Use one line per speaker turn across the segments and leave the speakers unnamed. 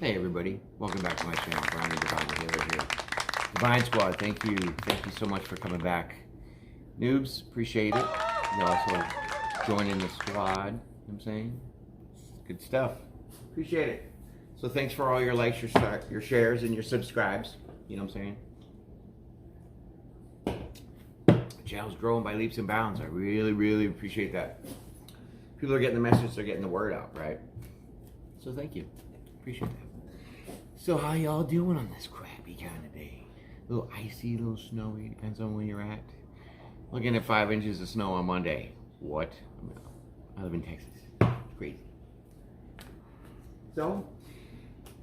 Hey everybody, welcome back to my channel. Brian, Divine Healer here. Divine Squad, thank you so much for coming back. Noobs, appreciate it. You also joining the squad, you know what I'm saying? Good stuff, appreciate it. So thanks for all your likes, your shares, and your subscribes, you know what I'm saying? The channel's growing by leaps and bounds. I really appreciate that. People are getting the message, they're getting the word out, right? So thank you, appreciate that. So how y'all doing on this crappy kind of day? A little icy, a little snowy, depends on where you're at. Looking at 5 inches of snow on Monday. What? I live in Texas. Crazy. So,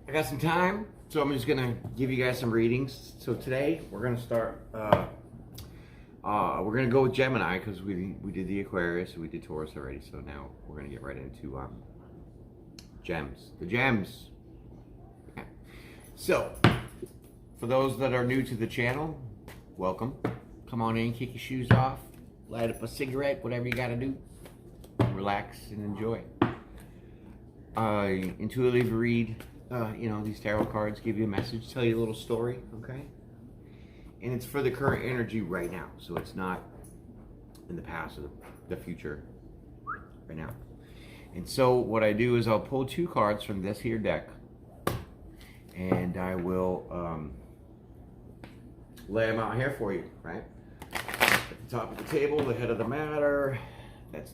I got some time, so I'm just gonna give you guys some readings. So today, we're gonna start, we're gonna go with Gemini, because we did the Aquarius, we did Taurus already, so now we're gonna get right into gems. The gems. So, for those that are new to the channel, welcome. Come on in, kick your shoes off, light up a cigarette, whatever you gotta do. Relax and enjoy. Intuitively read, you know, these tarot cards, give you a message, tell you a little story, okay? And it's for the current energy right now, so it's not in the past or the future right now. And so what I do is I'll pull 2 cards from this here deck, and I will lay them out here for you, right? At the top of the table, the head of the matter, that's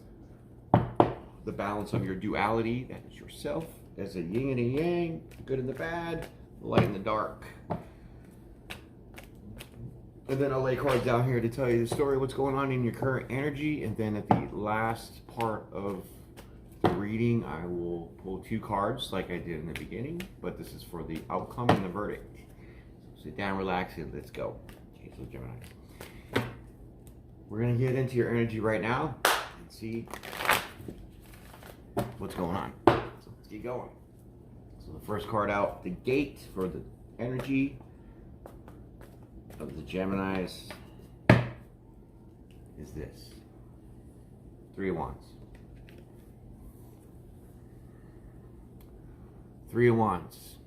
the balance of your duality, that is yourself, as a yin and a yang, the good and the bad, the light and the dark. And then I'll lay cards down here to tell you the story, what's going on in your current energy, and then at the last part of the reading, I will pull 2 cards like I did in the beginning, but this is for the outcome and the verdict. So sit down, relax, and let's go. Okay, so Gemini. We're gonna get into your energy right now and see what's going on. So let's get going. So the first card out the gate for the energy of the Gemini's is this. 3 of Wands. 3 of Wands.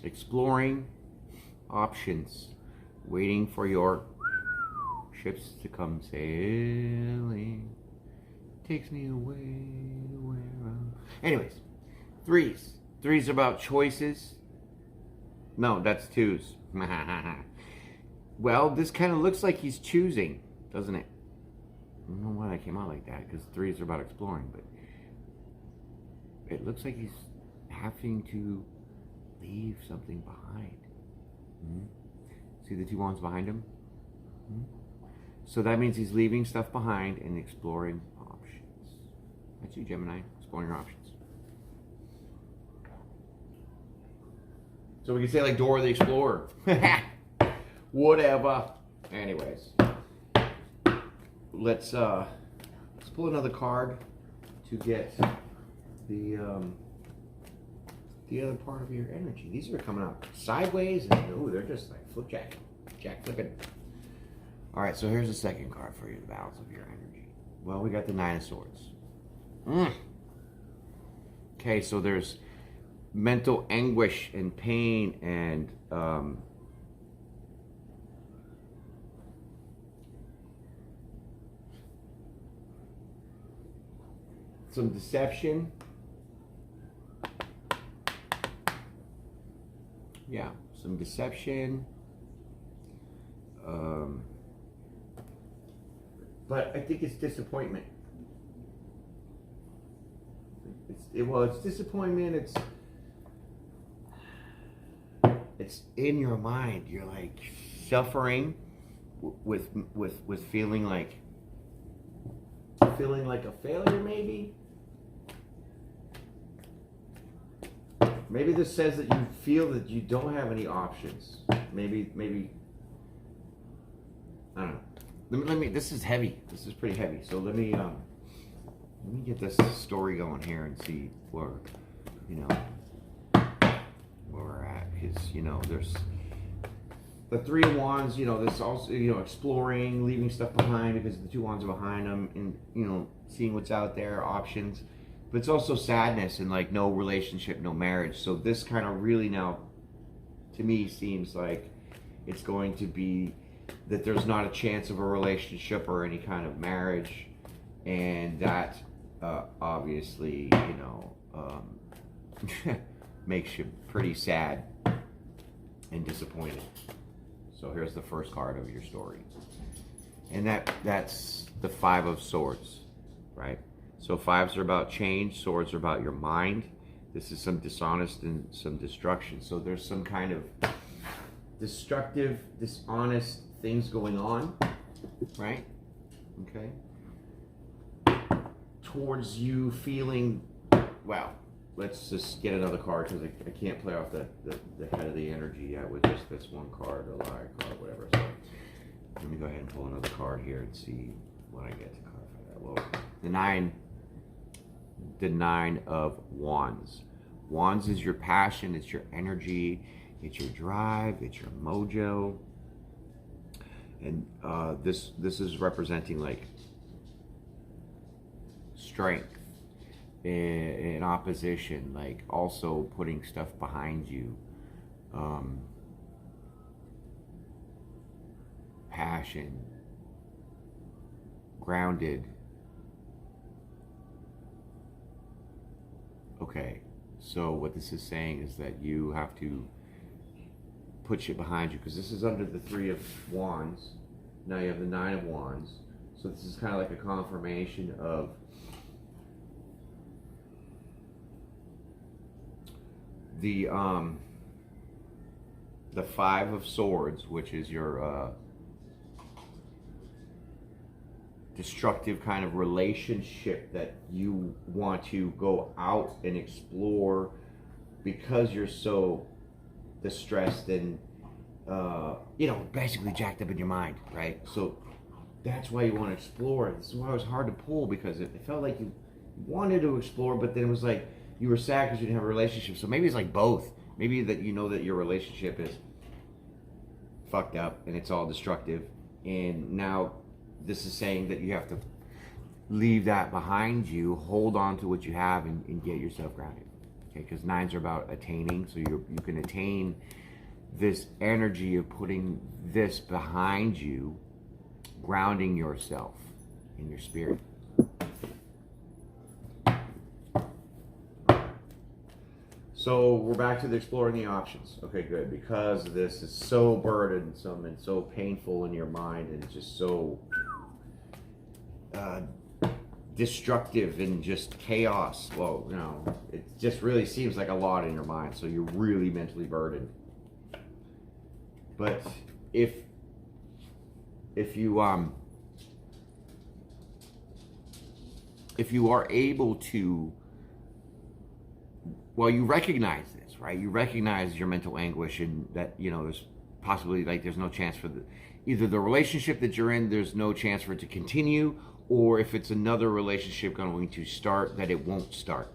Exploring options. Waiting for your ships to come sailing. Takes me away to where I'm... Anyways. 3s. 3's about choices. No, that's 2s. Well, this kind of looks like he's choosing, doesn't it? I don't know why that came out like that, because 3s are about exploring, but it looks like he's having to leave something behind. See the 2 wands behind him? So that means he's leaving stuff behind and exploring options. That's you, Gemini, exploring your options. So we can say like Dora the Explorer. Whatever. Anyways, let's pull another card to get the other part of your energy. These are coming out sideways, and ooh, they're just like flip jack flipping. All right, so here's the second card for you, the balance of your energy. Well, we got the 9 of Swords. Okay, so there's mental anguish and pain and some deception. Yeah, some deception. But I think it's disappointment. It's disappointment. It's in your mind. You're like suffering with feeling like feeling like a failure, maybe. Maybe this says that you feel that you don't have any options. Maybe, I don't know. Let me, this is heavy. This is pretty heavy. So let me get this story going here and see where, you know, where we're at. Because, you know, there's the Three of Wands, you know, this also, you know, exploring, leaving stuff behind because the Two Wands are behind them, and, you know, seeing what's out there, options. But it's also sadness and like no relationship, no marriage. So this kind of really now, to me, seems like it's going to be that there's not a chance of a relationship or any kind of marriage. And that obviously, you know, makes you pretty sad and disappointed. So here's the first card of your story. And that's the Five of Swords, right? So fives are about change, swords are about your mind. This is some dishonest and some destruction. So there's some kind of destructive, dishonest things going on, right? Okay. Towards you feeling, well, let's just get another card because I can't play off the head of the energy yet with just this one card, a liar card, whatever. So let me go ahead and pull another card here and see what I get to clarify that. Well, the Nine of Wands. Wands is your passion, it's your energy, it's your drive, it's your mojo. And this is representing like strength in opposition, like also putting stuff behind you. Passion, grounded. Okay, so what this is saying is that you have to put shit behind you, because this is under the Three of Wands. Now you have the Nine of Wands. So this is kind of like a confirmation of the Five of Swords, which is your destructive kind of relationship that you want to go out and explore because you're so distressed and you know, basically jacked up in your mind, right? So that's why you want to explore. This is why it was hard to pull, because it felt like you wanted to explore, but then it was like you were sad because you didn't have a relationship. So maybe it's like both. Maybe that you know that your relationship is fucked up and it's all destructive, and now this is saying that you have to leave that behind you, hold on to what you have, and get yourself grounded. Okay, because nines are about attaining, so you can attain this energy of putting this behind you, grounding yourself in your spirit. So we're back to the exploring the options. Okay, good, because this is so burdensome and so painful in your mind, and it's just so destructive and just chaos. Well, you know, it just really seems like a lot in your mind, so you're really mentally burdened. But if you are able to, well, you recognize this, right? You recognize your mental anguish, and that, you know, there's possibly like there's no chance for either the relationship that you're in, there's no chance for it to continue, or if it's another relationship going to start, that it won't start.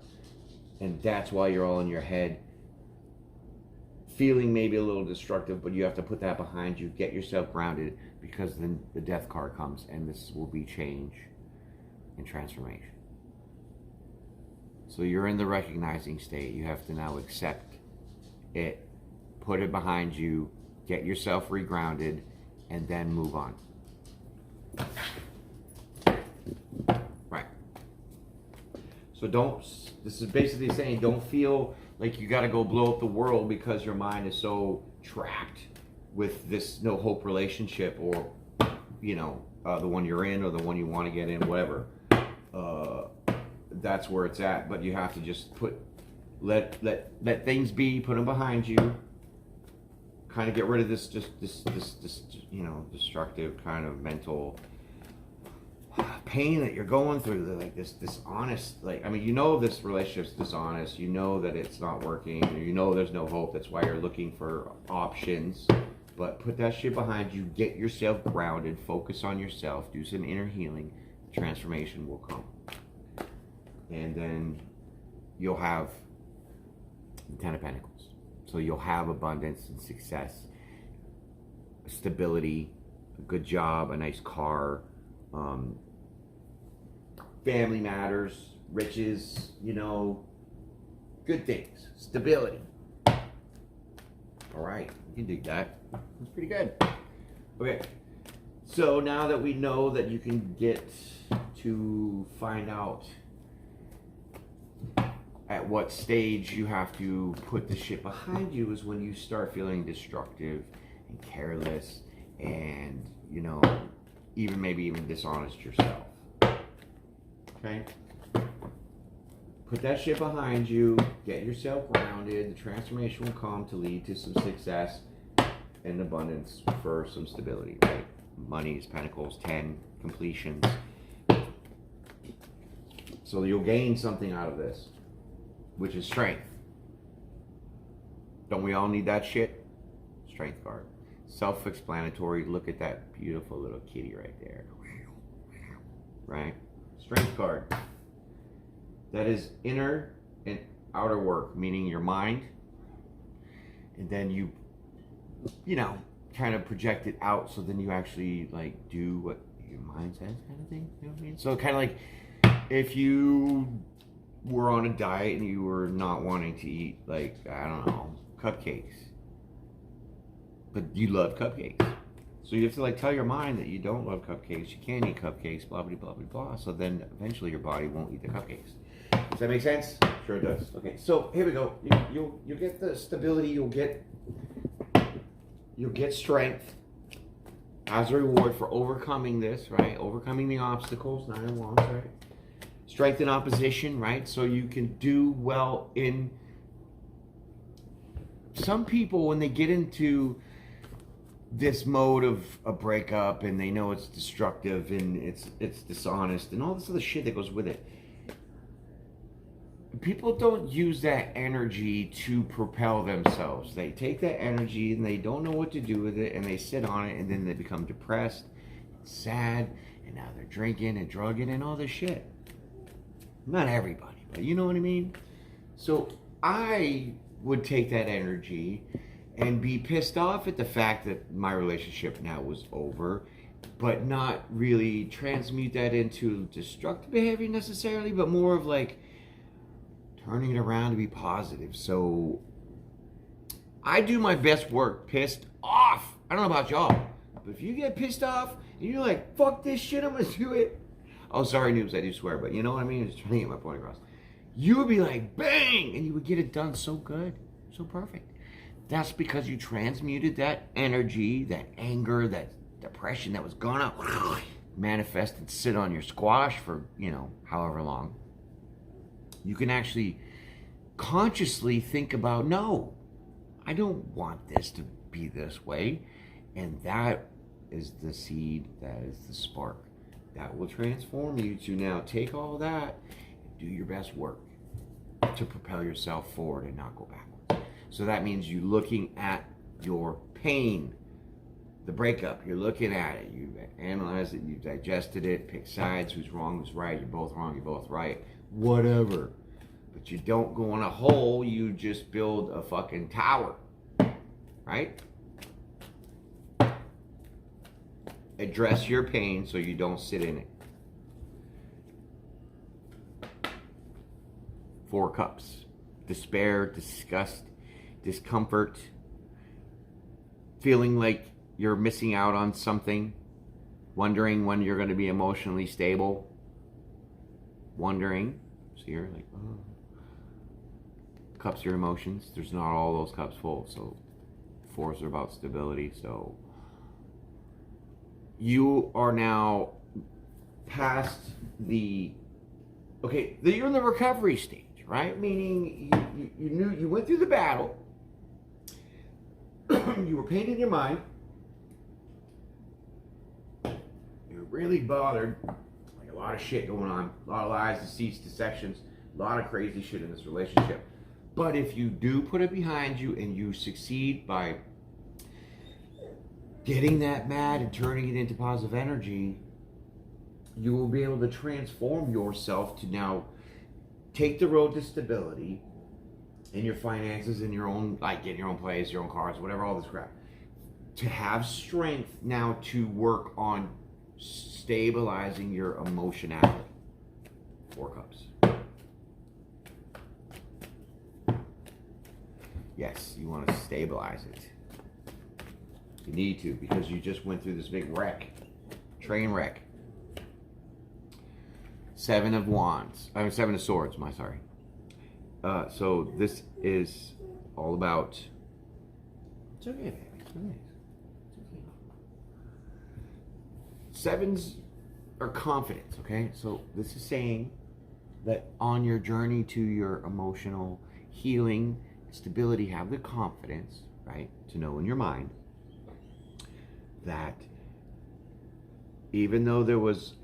And that's why you're all in your head, feeling maybe a little destructive, but you have to put that behind you, get yourself grounded, because then the Death card comes, and this will be change and transformation. So you're in the recognizing state. You have to now accept it, put it behind you, get yourself regrounded, and then move on. Right. So this is basically saying, don't feel like you got to go blow up the world because your mind is so trapped with this no hope relationship, or, you know, the one you're in or the one you want to get in, whatever. That's where it's at. But you have to just let things be, put them behind you, kind of get rid of this you know, destructive kind of mental pain that you're going through, like this dishonest, like, I mean, you know this relationship's dishonest, you know that it's not working, you know there's no hope, that's why you're looking for options. But put that shit behind you, get yourself grounded, focus on yourself, do some inner healing, transformation will come. And then you'll have the Ten of Pentacles. So you'll have abundance and success, stability, a good job, a nice car, family matters, riches, you know, good things, stability. All right, you can dig that. That's pretty good. Okay, so now that we know that you can get to find out at what stage you have to put the shit behind you is when you start feeling destructive and careless and, you know, maybe even dishonest yourself. Okay? Put that shit behind you, get yourself grounded, the transformation will come to lead to some success and abundance for some stability, right? Money's, pentacles, 10, completions. So you'll gain something out of this, which is strength. Don't we all need that shit? Strength card. Self-explanatory. Look at that beautiful little kitty right there. Right? Strength card. That is inner and outer work, meaning your mind. And then you know, kind of project it out so then you actually like do what your mind says kind of thing. You know what I mean? So kind of like if you were on a diet and you were not wanting to eat, like, I don't know, cupcakes, but you love cupcakes, so you have to like tell your mind that you don't love cupcakes, you can't eat cupcakes, blah blah blah blah blah, so then eventually your body won't eat the cupcakes. Does that make sense? Sure it does. Okay, so here we go. You'll get the stability, you'll get strength as a reward for overcoming this, right? Overcoming the obstacles, 9 of Wands, right? Strength in opposition, right? So you can do well in... Some people, when they get into this mode of a breakup and they know it's destructive and it's dishonest and all this other shit that goes with it, people don't use that energy to propel themselves. They take that energy and they don't know what to do with it and they sit on it and then they become depressed, sad, and now they're drinking and drugging and all this shit. Not everybody, but you know what I mean? So I would take that energy and be pissed off at the fact that my relationship now was over, but not really transmute that into destructive behavior necessarily, but more of like turning it around to be positive. So I do my best work pissed off. I don't know about y'all, but if you get pissed off and you're like, fuck this shit, I'm gonna do it. Oh, sorry, noobs, I do swear, but you know what I mean? I'm just trying to get my point across. You would be like, bang, and you would get it done so good, so perfect. That's because you transmuted that energy, that anger, that depression that was gonna manifest and sit on your squash for, you know, however long. You can actually consciously think about, no, I don't want this to be this way. And that is the seed, that is the spark. That will transform you to now take all that and do your best work to propel yourself forward and not go backwards. So that means you looking at your pain, the breakup, you're looking at it, you analyze it, you digested it, pick sides, who's wrong, who's right, you're both wrong, you're both right, whatever. But you don't go in a hole, you just build a fucking tower, right? Address your pain so you don't sit in it. 4 cups. Despair, disgust, discomfort, feeling like you're missing out on something, wondering when you're going to be emotionally stable, wondering. So you're like, oh. Cups are emotions. There's not all those cups full. So 4s are about stability. So you are now past the, okay, you're in the recovery stage, right? Meaning you knew, you went through the battle, you were pain in your mind, you were really bothered, like a lot of shit going on, a lot of lies, deceits, deceptions, a lot of crazy shit in this relationship. But if you do put it behind you and you succeed by getting that mad and turning it into positive energy, you will be able to transform yourself to now take the road to stability in your finances, in your own, like getting your own place, your own cars, whatever, all this crap. To have strength now to work on stabilizing your emotionality. 4 cups. Yes, you want to stabilize it. You need to, because you just went through this big wreck. Train wreck. 7 of wands. I mean, 7 of swords, sorry. So this is all about... It's okay, baby. It's nice. It's okay. 7s are confidence, okay? So this is saying that on your journey to your emotional healing, stability, have the confidence, right, to know in your mind that even though there was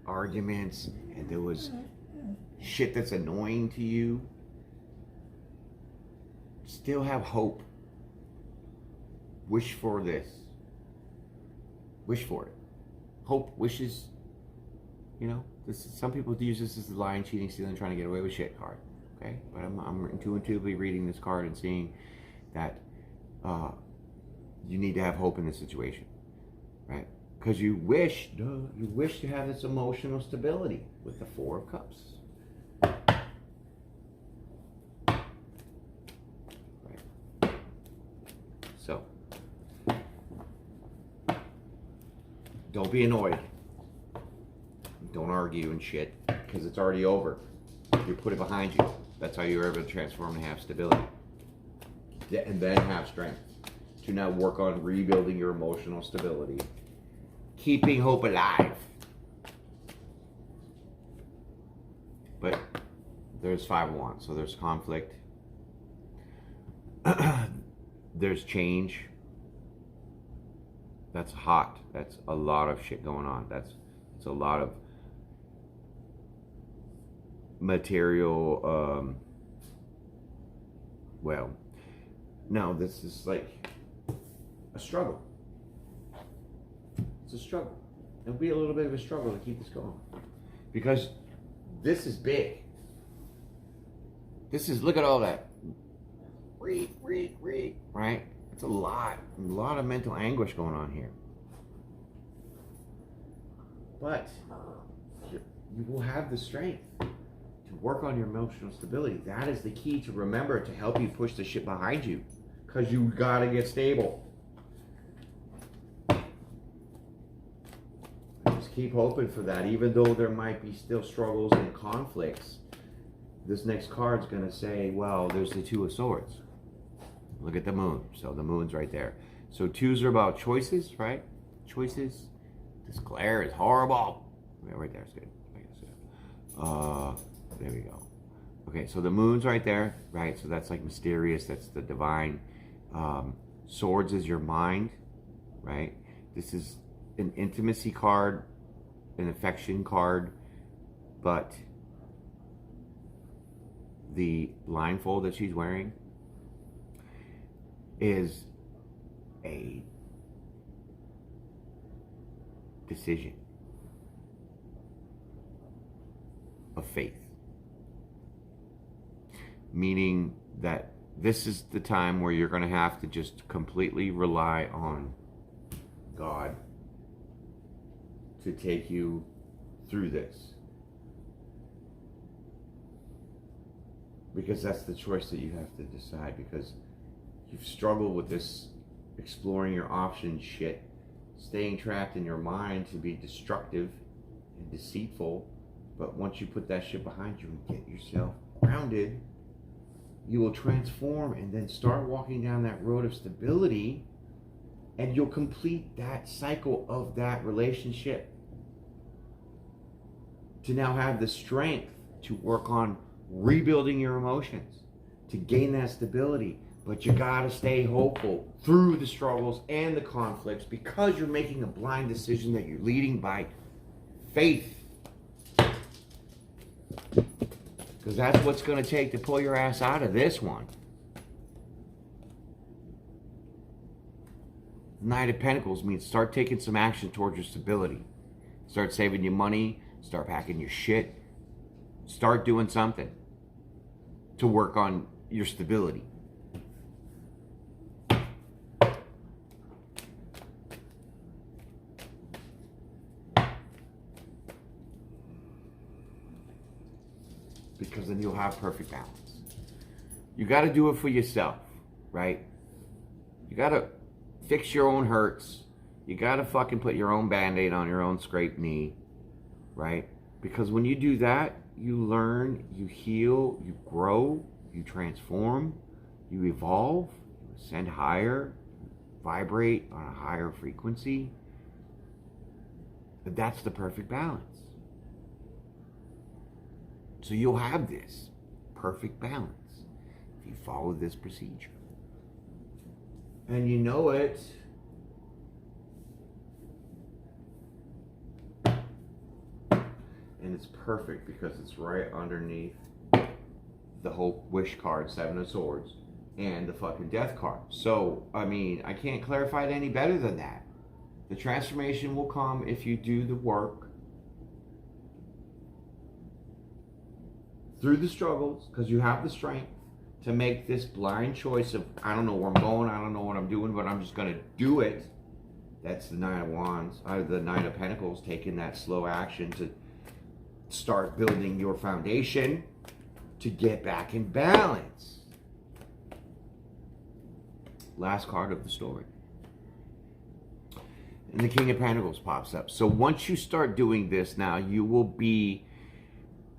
arguments and there was shit that's annoying to you, still have hope. Wish for this. Wish for it. Hope, wishes, you know, this is, some people use this as the lying, cheating, stealing, trying to get away with shit card. Okay, but I'm intuitively reading this card and seeing that you need to have hope in this situation, right? Because you wish to have this emotional stability with the 4 of Cups. Right. So, don't be annoyed. Don't argue and shit, because it's already over. You put it behind you. That's how you're able to transform and have stability. And then have strength to now work on rebuilding your emotional stability. Keeping hope alive. But there's 5 of wands, so there's conflict. There's change. That's hot. That's a lot of shit going on. It's a lot of material, well, no, this is like a struggle. It's a struggle. It'll be a little bit of a struggle to keep this going, because this is big. This is, look at all that. Right? It's a lot of mental anguish going on here. But you will have the strength to work on your emotional stability. That is the key to remember, to help you push the shit behind you, because you gotta get stable. Just keep hoping for that, even though there might be still struggles and conflicts. This next card's gonna say, well, there's the 2 of swords. Look at the moon. So the moon's right there. So 2s are about choices, right? Choices. This glare is horrible. Yeah, right there, it's good. There we go. Okay, so the moon's right there, right? So that's like mysterious. That's the divine. Swords is your mind, right? This is an intimacy card, an affection card, but the blindfold that she's wearing is a decision of faith. Meaning that this is the time where you're going to have to just completely rely on God to take you through this. Because that's the choice that you have to decide, because you've struggled with this exploring your options shit, staying trapped in your mind to be destructive and deceitful. But once you put that shit behind you and get yourself grounded, you will transform and then start walking down that road of stability, and you'll complete that cycle of that relationship to now have the strength to work on rebuilding your emotions, to gain that stability. But you gotta stay hopeful through the struggles and the conflicts, because you're making a blind decision that you're leading by faith. Because that's what's going to take to pull your ass out of this one. Knight of Pentacles means start taking some action towards your stability. Start saving your money. Start packing your shit. Start doing something to work on your stability. Because then you'll have perfect balance. You got to do it for yourself, right? You got to fix your own hurts. You got to fucking put your own Band-Aid on your own scraped knee, right? Because when you do that, you learn, you heal, you grow, you transform, you evolve, you ascend higher, vibrate on a higher frequency. But that's the perfect balance. So you'll have this perfect balance if you follow this procedure. And you know it. And it's perfect because it's right underneath the whole wish card, Seven of Swords, and the fucking Death card. So, I mean, I can't clarify it any better than that. The transformation will come if you do the work through the struggles, because you have the strength to make this blind choice of, I don't know where I'm going, I don't know what I'm doing, but I'm just going to do it. That's the Nine of Wands, the Nine of Pentacles, taking that slow action to start building your foundation to get back in balance. Last card of the story. And the King of Pentacles pops up. So once you start doing this now, you will be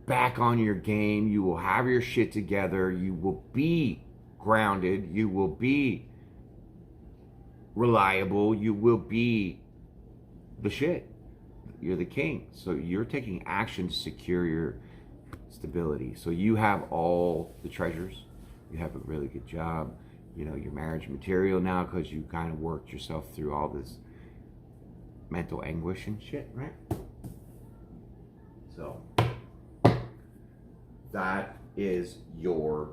back on your game. You will have your shit together. You will be grounded. You will be reliable. You will be the shit. You're the king. So you're taking action to secure your stability. So you have all the treasures. You have a really good job. You know, your marriage material now because you kind of worked yourself through all this mental anguish and shit, right? So that is your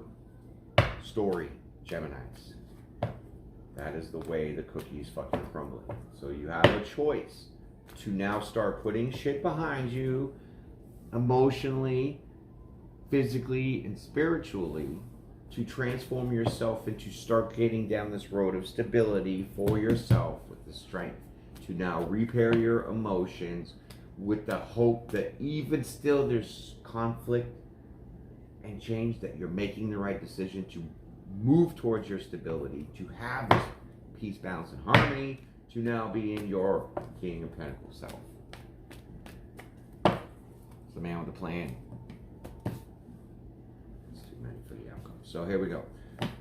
story, Geminis. That is the way the cookie's fucking crumbling. So you have a choice to now start putting shit behind you emotionally, physically, and spiritually to transform yourself and to start getting down this road of stability for yourself with the strength to now repair your emotions with the hope that even still there's conflict and change, that you're making the right decision to move towards your stability, to have this peace, balance, and harmony, to now be in your King of Pentacles self. It's the man with a plan. It's too many for the outcome. So here we go.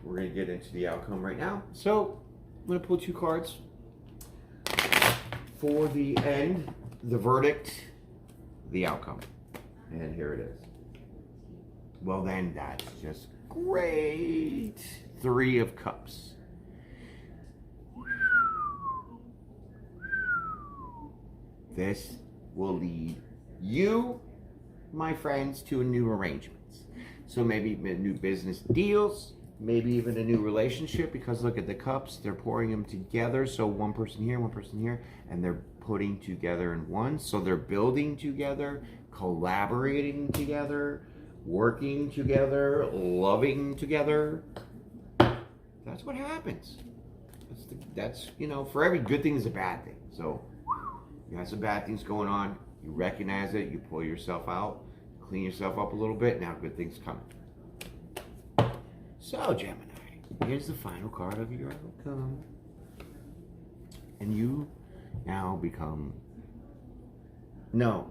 We're going to get into the outcome right now. So I'm going to pull two cards for the end, the verdict, the outcome. And here it is. Well then, that's just great. Three of Cups. This will lead you, my friends, to a new arrangements. So maybe new business deals, maybe even a new relationship, because look at the cups, they're pouring them together. So one person here, and they're putting together in one. So they're building together, collaborating together, working together, loving together. That's what happens. That's you know, for every good thing is a bad thing. So you have some bad things going on, you recognize it, you pull yourself out, clean yourself up a little bit, now good things coming. So Gemini, here's the final card of your outcome. And you now become, no,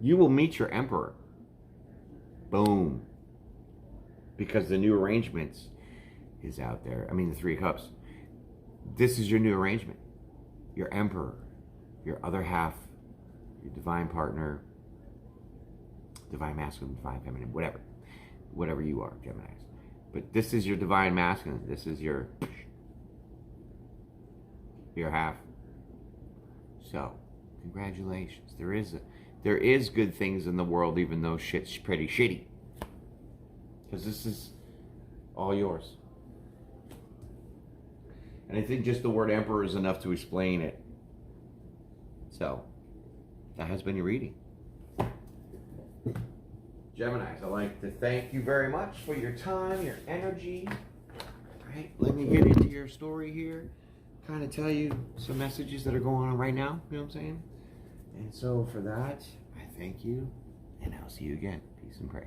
you will meet your Emperor. Boom. Because the new arrangements is out there. I mean, the Three of Cups. This is your new arrangement. Your Emperor, your other half, your divine partner, divine masculine, divine feminine, whatever you are, Geminis. But this is your divine masculine. This is your half. So, congratulations. there is good things in the world, even though shit's pretty shitty. Because this is all yours. And I think just the word emperor is enough to explain it. So, that has been your reading. Geminis, I'd like to thank you very much for your time, your energy. All right, let me get into your story here. Kind of tell you some messages that are going on right now. You know what I'm saying? And so for that, I thank you. And I'll see you again. Peace and pray.